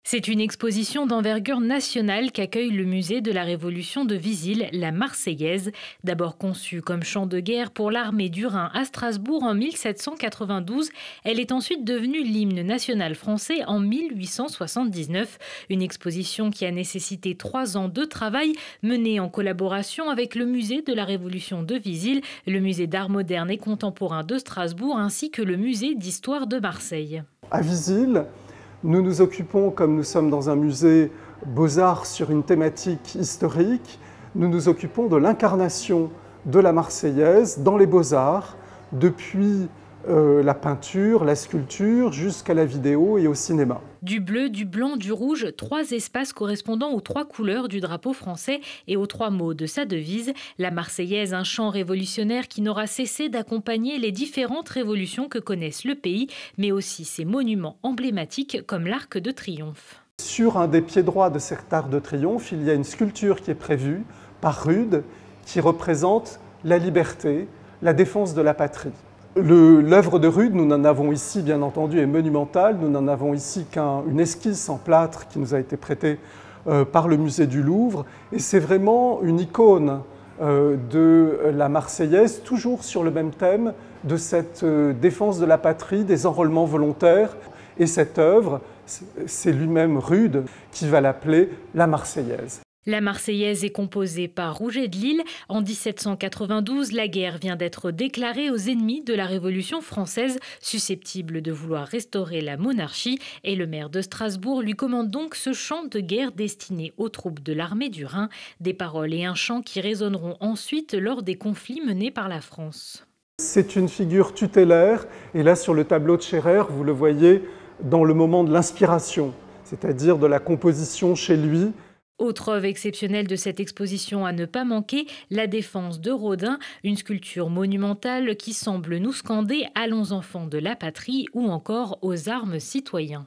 C'est une exposition d'envergure nationale qu'accueille le musée de la Révolution de Visil, la Marseillaise. D'abord conçue comme chant de guerre pour l'armée du Rhin à Strasbourg en 1792, elle est ensuite devenue l'hymne national français en 1879. Une exposition qui a nécessité 3 ans de travail mené en collaboration avec le musée de la Révolution de Visil, le musée d'art moderne et contemporain de Strasbourg ainsi que le musée d'histoire de Marseille. À Visil, nous nous occupons, comme nous sommes dans un musée Beaux-Arts sur une thématique historique, nous nous occupons de l'incarnation de la Marseillaise dans les Beaux-Arts, depuis la peinture, la sculpture, jusqu'à la vidéo et au cinéma. Du bleu, du blanc, du rouge, 3 espaces correspondant aux 3 couleurs du drapeau français et aux 3 mots de sa devise. La Marseillaise, un chant révolutionnaire qui n'aura cessé d'accompagner les différentes révolutions que connaissent le pays, mais aussi ses monuments emblématiques comme l'Arc de Triomphe. Sur un des pieds droits de cet Arc de Triomphe, il y a une sculpture qui est prévue par Rude, qui représente la liberté, la défense de la patrie. L'œuvre de Rude, nous n'en avons ici, bien entendu, est monumentale. Nous n'en avons ici qu'une esquisse en plâtre qui nous a été prêtée par le musée du Louvre. Et c'est vraiment une icône de la Marseillaise, toujours sur le même thème de cette défense de la patrie, des enrôlements volontaires. Et cette œuvre, c'est lui-même Rude qui va l'appeler la Marseillaise. La Marseillaise est composée par Rouget de Lisle. En 1792, la guerre vient d'être déclarée aux ennemis de la Révolution française, susceptibles de vouloir restaurer la monarchie. Et le maire de Strasbourg lui commande donc ce chant de guerre destiné aux troupes de l'armée du Rhin. Des paroles et un chant qui résonneront ensuite lors des conflits menés par la France. C'est une figure tutélaire. Et là, sur le tableau de Scherrer, vous le voyez dans le moment de l'inspiration, c'est-à-dire de la composition chez lui. Autre œuvre exceptionnelle de cette exposition à ne pas manquer, la Défense de Rodin, une sculpture monumentale qui semble nous scander « Allons enfants de la patrie » ou encore « Aux armes citoyens ».